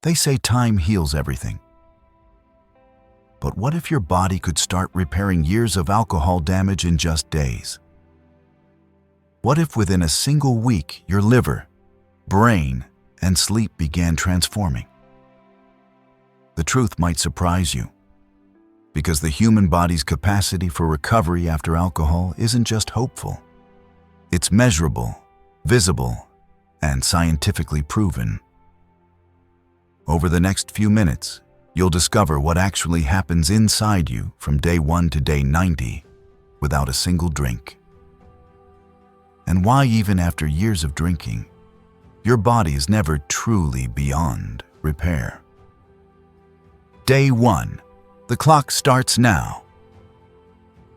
They say time heals everything. But what if your body could start repairing years of alcohol damage in just days? What if within a single week your liver, brain, and sleep began transforming? The truth might surprise you, because the human body's capacity for recovery after alcohol isn't just hopeful. It's measurable, visible, and scientifically proven. Over the next few minutes, you'll discover what actually happens inside you from day 1 to day 90 without a single drink. And why, even after years of drinking, your body is never truly beyond repair. Day 1. The clock starts now.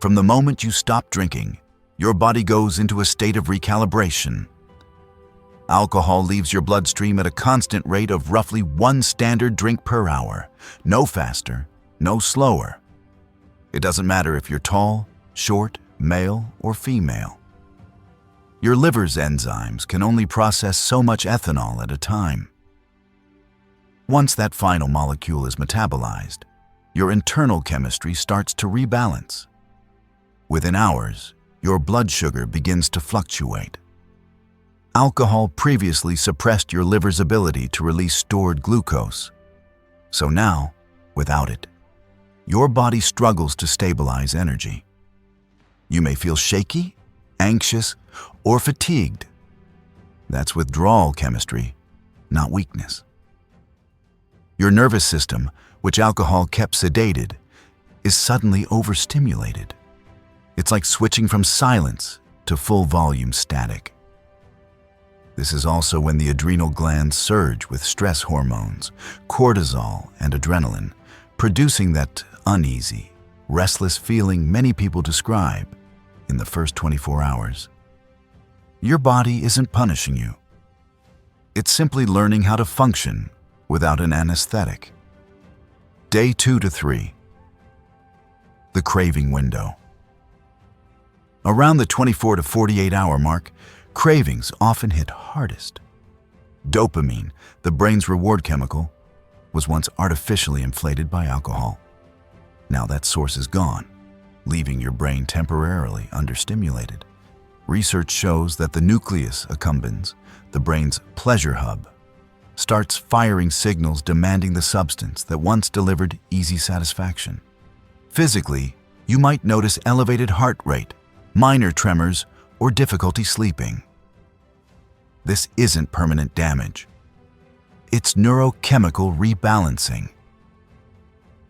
From the moment you stop drinking, your body goes into a state of recalibration. Alcohol leaves your bloodstream at a constant rate of roughly 1 standard drink per hour. No faster, no slower. It doesn't matter if you're tall, short, male, or female. Your liver's enzymes can only process so much ethanol at a time. Once that final molecule is metabolized, your internal chemistry starts to rebalance. Within hours, your blood sugar begins to fluctuate. Alcohol previously suppressed your liver's ability to release stored glucose. So now, without it, your body struggles to stabilize energy. You may feel shaky, anxious, or fatigued. That's withdrawal chemistry, not weakness. Your nervous system, which alcohol kept sedated, is suddenly overstimulated. It's like switching from silence to full volume static. This is also when the adrenal glands surge with stress hormones, cortisol, and adrenaline, producing that uneasy, restless feeling many people describe in the first 24 hours. Your body isn't punishing you. It's simply learning how to function without an anesthetic. Day 2 to 3. The craving window. Around the 24 to 48 hour mark, cravings often hit hardest. Dopamine, the brain's reward chemical, was once artificially inflated by alcohol. Now that source is gone, leaving your brain temporarily understimulated. Research shows that the nucleus accumbens, the brain's pleasure hub, starts firing signals demanding the substance that once delivered easy satisfaction. Physically, you might notice elevated heart rate, minor tremors, or difficulty sleeping. This isn't permanent damage. It's neurochemical rebalancing.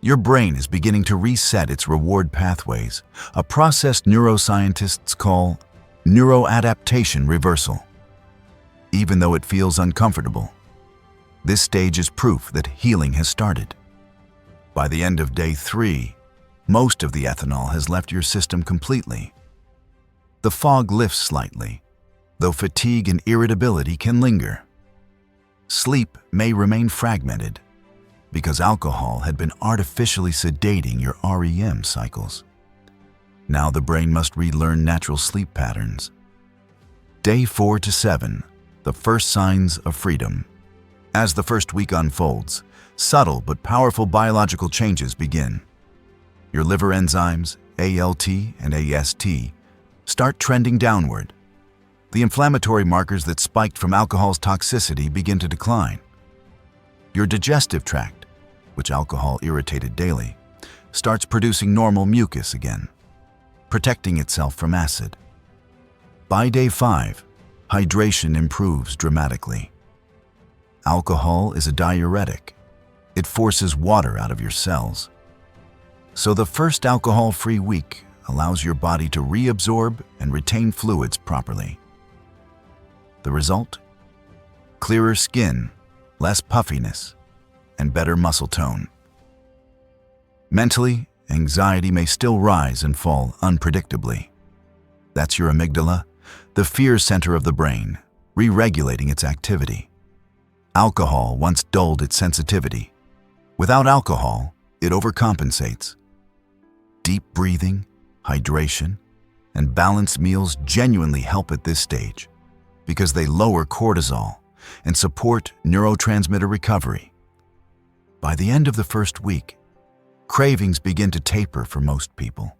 Your brain is beginning to reset its reward pathways, a process neuroscientists call neuroadaptation reversal. Even though it feels uncomfortable, this stage is proof that healing has started. By the end of day 3, most of the ethanol has left your system completely. The fog lifts slightly, though fatigue and irritability can linger. Sleep may remain fragmented because alcohol had been artificially sedating your REM cycles. Now the brain must relearn natural sleep patterns. Day 4 to 7, the first signs of freedom. As the first week unfolds, subtle but powerful biological changes begin. Your liver enzymes, ALT and AST, start trending downward. The inflammatory markers that spiked from alcohol's toxicity begin to decline. Your digestive tract, which alcohol irritated daily, starts producing normal mucus again, protecting itself from acid. By day 5, hydration improves dramatically. Alcohol is a diuretic. It forces water out of your cells. So the first alcohol-free week allows your body to reabsorb and retain fluids properly. The result? Clearer skin, less puffiness, and better muscle tone. Mentally, anxiety may still rise and fall unpredictably. That's your amygdala, the fear center of the brain, re-regulating its activity. Alcohol once dulled its sensitivity. Without alcohol, it overcompensates. Deep breathing, hydration, and balanced meals genuinely help at this stage because they lower cortisol and support neurotransmitter recovery, By the end of the first week, cravings begin to taper for most people.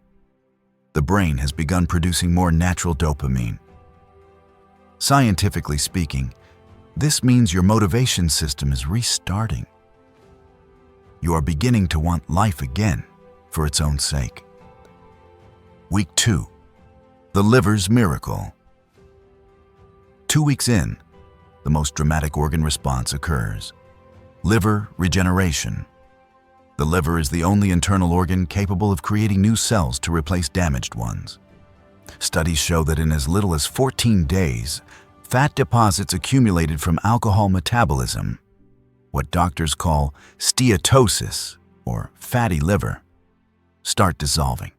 The brain has begun producing more natural dopamine. Scientifically speaking, this means your motivation system is restarting. You are beginning to want life again for its own sake. Week 2. The liver's miracle. 2 weeks in, the most dramatic organ response occurs. Liver regeneration. The liver is the only internal organ capable of creating new cells to replace damaged ones. Studies show that in as little as 14 days, fat deposits accumulated from alcohol metabolism, what doctors call steatosis or fatty liver, start dissolving.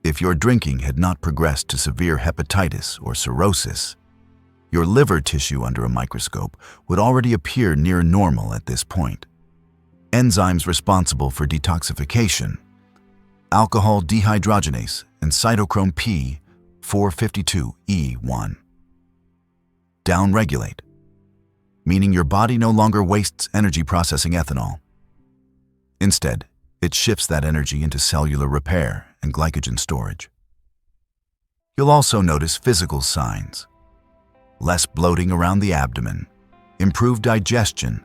If your drinking had not progressed to severe hepatitis or cirrhosis, your liver tissue under a microscope would already appear near normal at this point. Enzymes responsible for detoxification, alcohol dehydrogenase and cytochrome P452E1, downregulate, meaning your body no longer wastes energy processing ethanol. Instead, it shifts that energy into cellular repair and glycogen storage. You'll also notice physical signs: less bloating around the abdomen, improved digestion,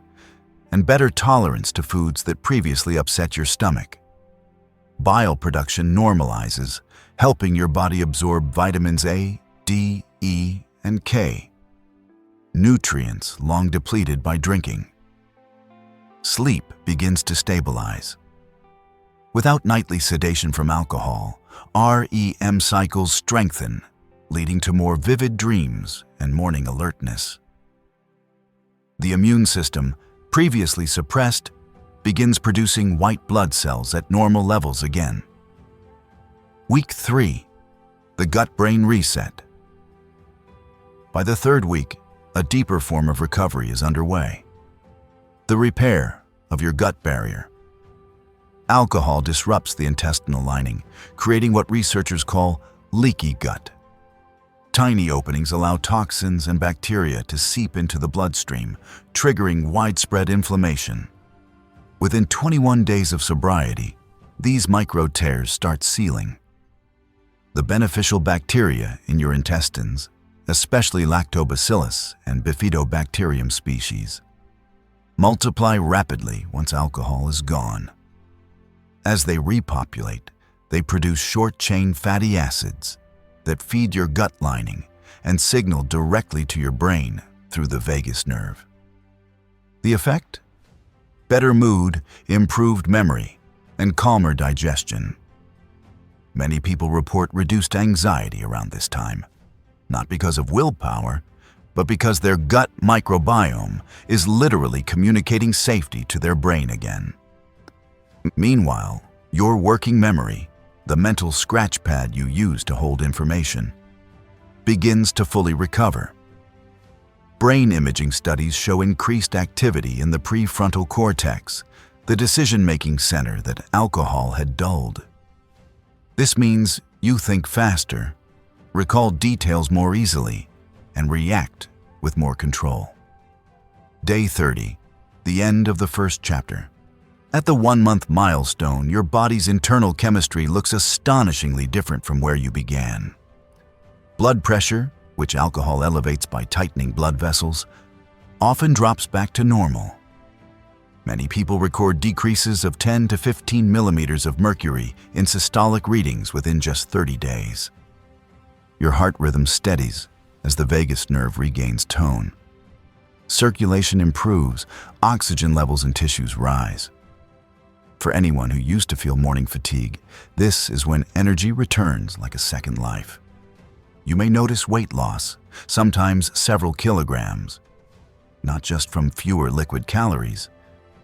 and better tolerance to foods that previously upset your stomach. Bile production normalizes, helping your body absorb vitamins A, D, E, and K, nutrients long depleted by drinking. Sleep begins to stabilize. Without nightly sedation from alcohol, REM cycles strengthen, leading to more vivid dreams and morning alertness. The immune system, previously suppressed, begins producing white blood cells at normal levels again. Week 3. The gut-brain reset. By the 3rd week, a deeper form of recovery is underway: the repair of your gut barrier. Alcohol disrupts the intestinal lining, creating what researchers call leaky gut. Tiny openings allow toxins and bacteria to seep into the bloodstream, triggering widespread inflammation. Within 21 days of sobriety, these micro tears start sealing. The beneficial bacteria in your intestines, especially lactobacillus and bifidobacterium species, multiply rapidly once alcohol is gone. As they repopulate, they produce short-chain fatty acids that feed your gut lining and signal directly to your brain through the vagus nerve. The effect? Better mood, improved memory, and calmer digestion. Many people report reduced anxiety around this time, not because of willpower, but because their gut microbiome is literally communicating safety to their brain again. Meanwhile, your working memory, the mental scratch pad you use to hold information, begins to fully recover. Brain imaging studies show increased activity in the prefrontal cortex, the decision-making center that alcohol had dulled. This means you think faster, recall details more easily, and react with more control. Day 30, the end of the first chapter. At the 1-month milestone, your body's internal chemistry looks astonishingly different from where you began. Blood pressure, which alcohol elevates by tightening blood vessels, often drops back to normal. Many people record decreases of 10 to 15 millimeters of mercury in systolic readings within just 30 days. Your heart rhythm steadies as the vagus nerve regains tone. Circulation improves, oxygen levels in tissues rise. For anyone who used to feel morning fatigue, this is when energy returns like a second life. You may notice weight loss, sometimes several kilograms, not just from fewer liquid calories,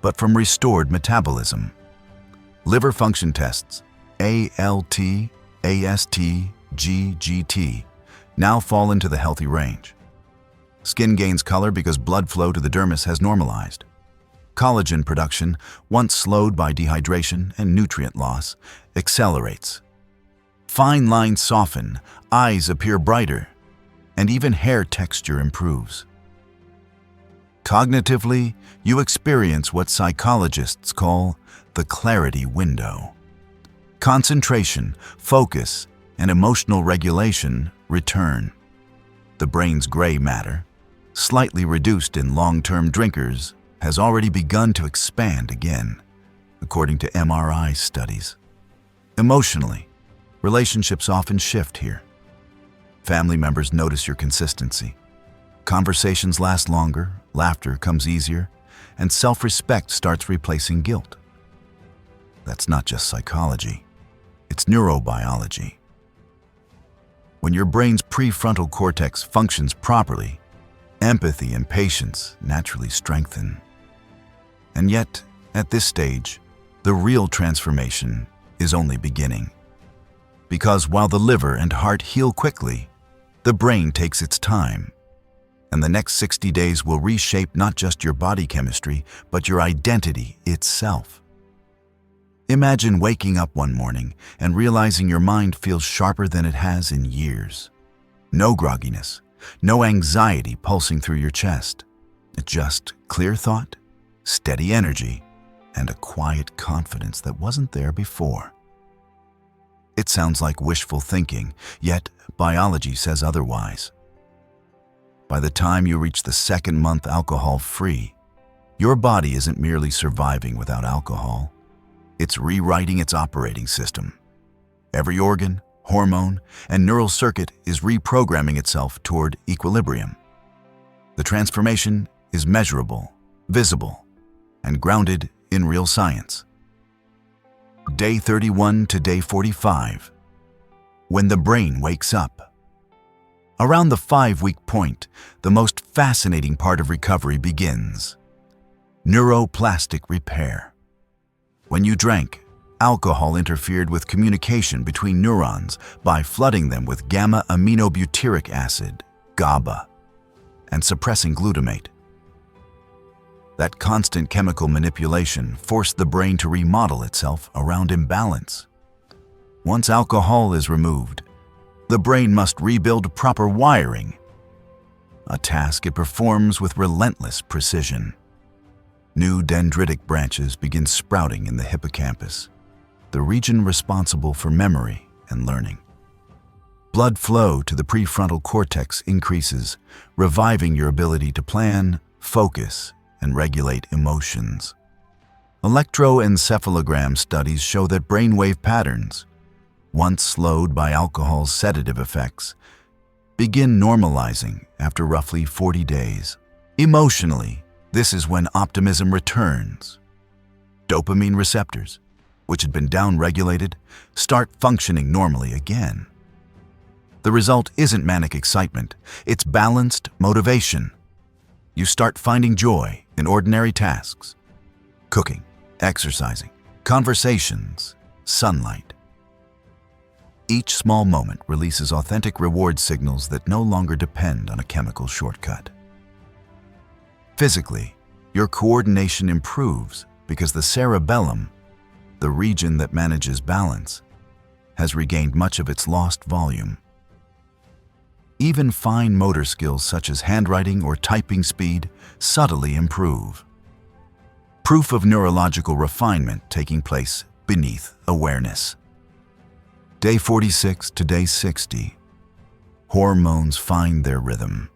but from restored metabolism. Liver function tests, ALT, AST, GGT, now fall into the healthy range. Skin gains color because blood flow to the dermis has normalized. Collagen production, once slowed by dehydration and nutrient loss, accelerates. Fine lines soften, eyes appear brighter, and even hair texture improves. Cognitively, you experience what psychologists call the clarity window. Concentration, focus, and emotional regulation return. The brain's gray matter, slightly reduced in long-term drinkers, has already begun to expand again, according to MRI studies. Emotionally, relationships often shift here. Family members notice your consistency. Conversations last longer, laughter comes easier, and self-respect starts replacing guilt. That's not just psychology, it's neurobiology. When your brain's prefrontal cortex functions properly, empathy and patience naturally strengthen. And yet, at this stage, the real transformation is only beginning. Because while the liver and heart heal quickly, the brain takes its time. And the next 60 days will reshape not just your body chemistry, but your identity itself. Imagine waking up one morning and realizing your mind feels sharper than it has in years. No grogginess, no anxiety pulsing through your chest. Just clear thought, steady energy, and a quiet confidence that wasn't there before. It sounds like wishful thinking, yet biology says otherwise. By the time you reach the second month alcohol-free, your body isn't merely surviving without alcohol. It's rewriting its operating system. Every organ, hormone, and neural circuit is reprogramming itself toward equilibrium. The transformation is measurable, visible, and grounded in real science. Day 31 to day 45. When the brain wakes up. Around the 5-week point, the most fascinating part of recovery begins. Neuroplastic repair. When you drank, alcohol interfered with communication between neurons by flooding them with gamma-aminobutyric acid, GABA, and suppressing glutamate. That constant chemical manipulation forced the brain to remodel itself around imbalance. Once alcohol is removed, the brain must rebuild proper wiring, a task it performs with relentless precision. New dendritic branches begin sprouting in the hippocampus, the region responsible for memory and learning. Blood flow to the prefrontal cortex increases, reviving your ability to plan, focus, and regulate emotions. Electroencephalogram studies show that brainwave patterns, once slowed by alcohol's sedative effects, begin normalizing after roughly 40 days. Emotionally, this is when optimism returns. Dopamine receptors, which had been downregulated, start functioning normally again. The result isn't manic excitement, it's balanced motivation. You start finding joy in ordinary tasks: cooking, exercising, conversations, sunlight. Each small moment releases authentic reward signals that no longer depend on a chemical shortcut. Physically, your coordination improves because the cerebellum, the region that manages balance, has regained much of its lost volume. Even fine motor skills such as handwriting or typing speed subtly improve. Proof of neurological refinement taking place beneath awareness. Day 46 to day 60. Hormones find their rhythm.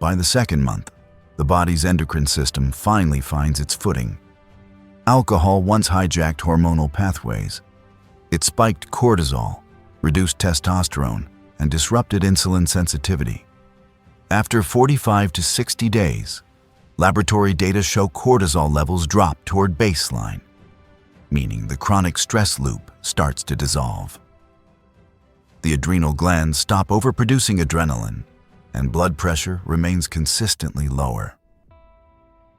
By the second month, the body's endocrine system finally finds its footing. Alcohol once hijacked hormonal pathways. It spiked cortisol, reduced testosterone, and disrupted insulin sensitivity. After 45 to 60 days, laboratory data show cortisol levels drop toward baseline, meaning the chronic stress loop starts to dissolve. The adrenal glands stop overproducing adrenaline, and blood pressure remains consistently lower.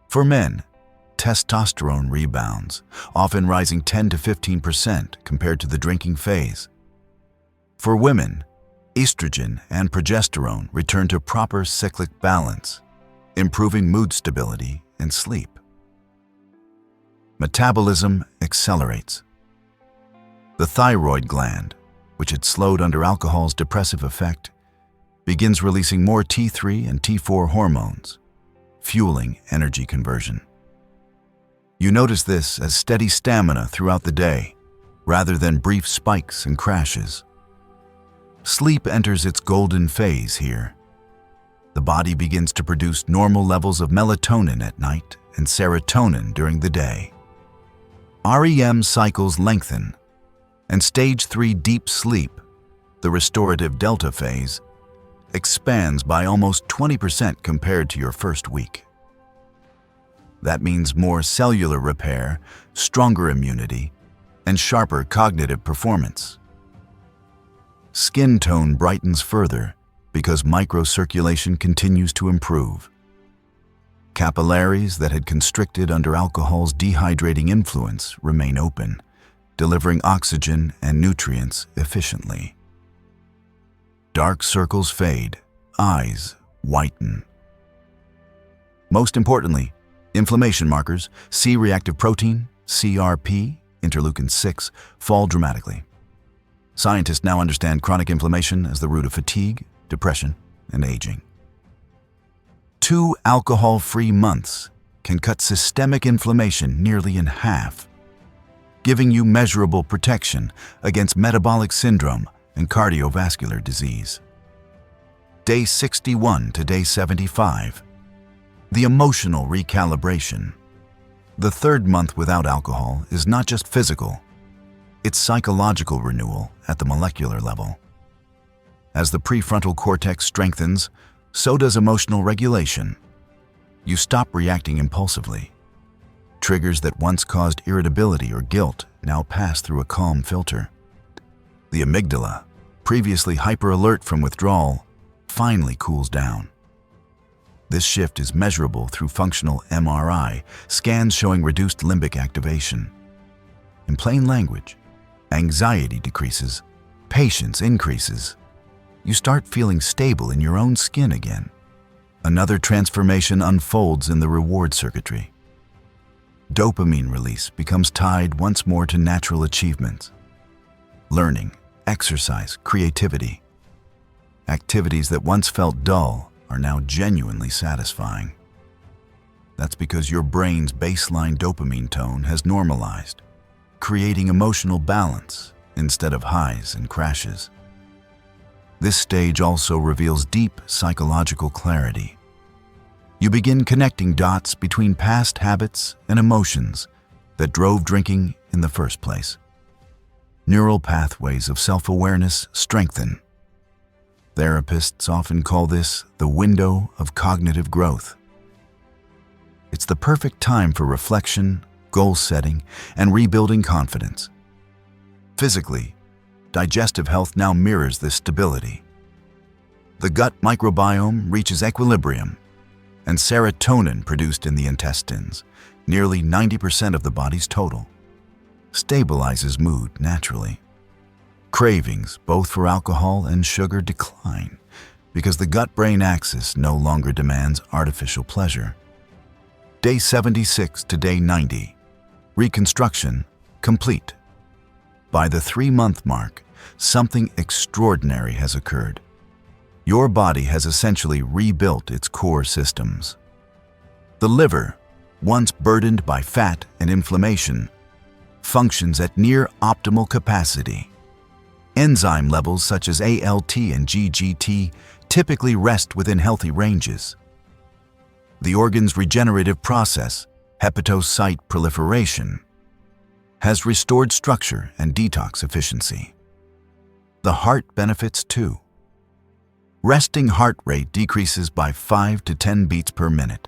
For men, testosterone rebounds, often rising 10 to 15% compared to the drinking phase. For women, estrogen and progesterone return to proper cyclic balance, improving mood stability and sleep. Metabolism accelerates. The thyroid gland, which had slowed under alcohol's depressive effect, begins releasing more T3 and T4 hormones. fueling energy conversion. You notice this as steady stamina throughout the day, rather than brief spikes and crashes. Sleep enters its golden phase here. The body begins to produce normal levels of melatonin at night and serotonin during the day. REM cycles lengthen, and stage 3 deep sleep, the restorative delta phase, expands by almost 20% compared to your first week. That means more cellular repair, stronger immunity, and sharper cognitive performance. Skin tone brightens further because microcirculation continues to improve. Capillaries that had constricted under alcohol's dehydrating influence remain open, delivering oxygen and nutrients efficiently. Dark circles fade, eyes whiten. Most importantly, inflammation markers, C-reactive protein, CRP, interleukin-6, fall dramatically. Scientists now understand chronic inflammation as the root of fatigue, depression, and aging. 2 alcohol-free months can cut systemic inflammation nearly in half, giving you measurable protection against metabolic syndrome and cardiovascular disease. Day 61 to day 75. The emotional recalibration. The 3rd month without alcohol is not just physical, it's psychological renewal at the molecular level. As the prefrontal cortex strengthens, so does emotional regulation. You stop reacting impulsively. Triggers that once caused irritability or guilt now pass through a calm filter. The amygdala, previously hyper-alert from withdrawal, finally cools down. This shift is measurable through functional MRI, scans showing reduced limbic activation. In plain language, anxiety decreases, patience increases. You start feeling stable in your own skin again. Another transformation unfolds in the reward circuitry. Dopamine release becomes tied once more to natural achievements. Learning, exercise, creativity. Activities that once felt dull are now genuinely satisfying. That's because your brain's baseline dopamine tone has normalized, creating emotional balance instead of highs and crashes. This stage also reveals deep psychological clarity. You begin connecting dots between past habits and emotions that drove drinking in the first place. Neural pathways of self-awareness strengthen. Therapists often call this the window of cognitive growth. It's the perfect time for reflection, goal setting, and rebuilding confidence. Physically, digestive health now mirrors this stability. The gut microbiome reaches equilibrium, and serotonin produced in the intestines, nearly 90% of the body's total, stabilizes mood naturally. Cravings, both for alcohol and sugar, decline because the gut-brain axis no longer demands artificial pleasure. Day 76 to day 90. Reconstruction complete. By the 3-month mark, something extraordinary has occurred. Your body has essentially rebuilt its core systems. The liver, once burdened by fat and inflammation, functions at near optimal capacity. Enzyme levels such as ALT and GGT typically rest within healthy ranges. The organ's regenerative process, hepatocyte proliferation, has restored structure and detox efficiency. The heart benefits too. Resting heart rate decreases by 5 to 10 beats per minute.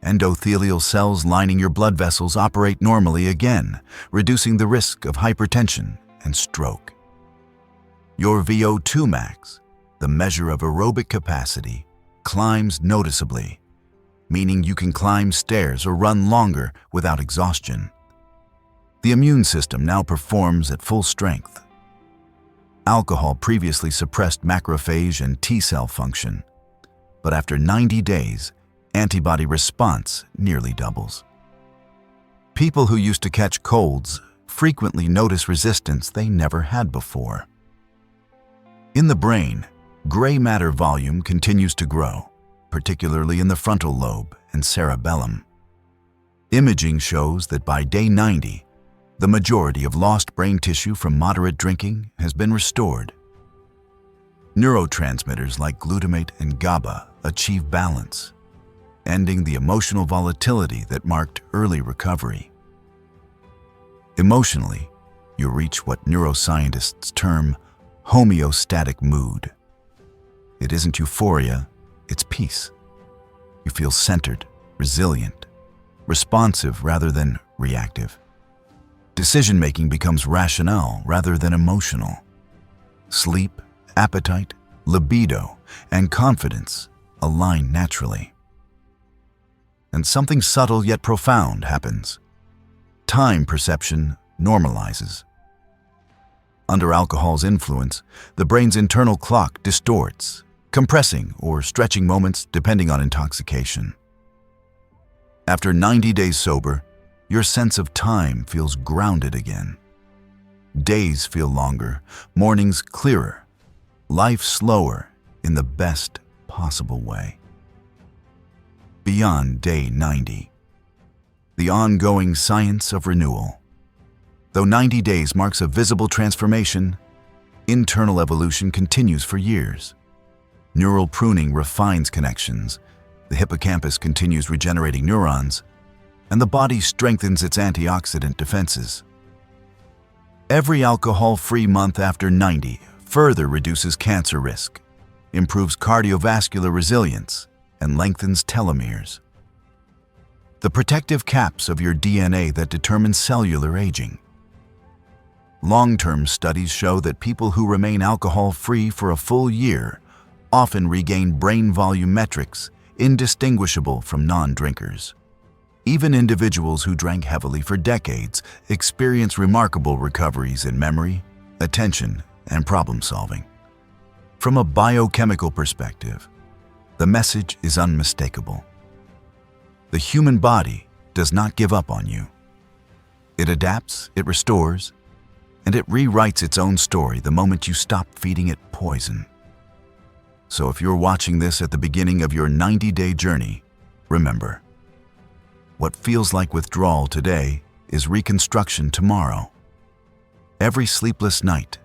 Endothelial cells lining your blood vessels operate normally again, reducing the risk of hypertension and stroke. Your VO2 max, the measure of aerobic capacity, climbs noticeably, meaning you can climb stairs or run longer without exhaustion. The immune system now performs at full strength. Alcohol previously suppressed macrophage and T-cell function, but after 90 days, antibody response nearly doubles. People who used to catch colds frequently notice resistance they never had before. In the brain, gray matter volume continues to grow, particularly in the frontal lobe and cerebellum. Imaging shows that by day 90, the majority of lost brain tissue from moderate drinking has been restored. Neurotransmitters like glutamate and GABA achieve balance, ending the emotional volatility that marked early recovery. Emotionally, you reach what neuroscientists term homeostatic mood. It isn't euphoria, it's peace. You feel centered, resilient, responsive rather than reactive. Decision-making becomes rational rather than emotional. Sleep, appetite, libido, and confidence align naturally. And something subtle yet profound happens. Time perception normalizes. Under alcohol's influence, the brain's internal clock distorts, compressing or stretching moments depending on intoxication. After 90 days sober, your sense of time feels grounded again. Days feel longer, mornings clearer, life slower in the best possible way. Beyond day 90. The ongoing science of renewal. Though 90 days marks a visible transformation, internal evolution continues for years. Neural pruning refines connections, the hippocampus continues regenerating neurons, and the body strengthens its antioxidant defenses. Every alcohol-free month after 90 further reduces cancer risk, improves cardiovascular resilience, and lengthens telomeres. The protective caps of your DNA that determine cellular aging. Long-term studies show that people who remain alcohol-free for a full year often regain brain volume metrics indistinguishable from non-drinkers. Even individuals who drank heavily for decades experience remarkable recoveries in memory, attention, and problem-solving. From a biochemical perspective, the message is unmistakable. The human body does not give up on you. It adapts, it restores, and it rewrites its own story the moment you stop feeding it poison. So if you're watching this at the beginning of your 90-day journey, remember, what feels like withdrawal today is reconstruction tomorrow. Every sleepless night,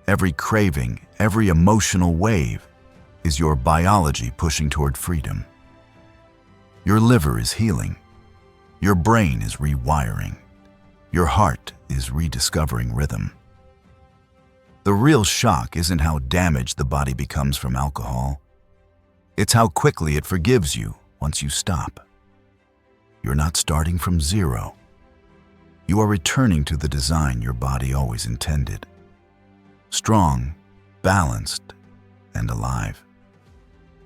every craving, every emotional wave is your biology pushing toward freedom. Your liver is healing. Your brain is rewiring. Your heart is rediscovering rhythm. The real shock isn't how damaged the body becomes from alcohol. It's how quickly it forgives you once you stop. You're not starting from zero. You are returning to the design your body always intended. Strong, balanced, and alive.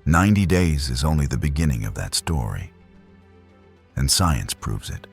90 days is only the beginning of that story. And science proves it.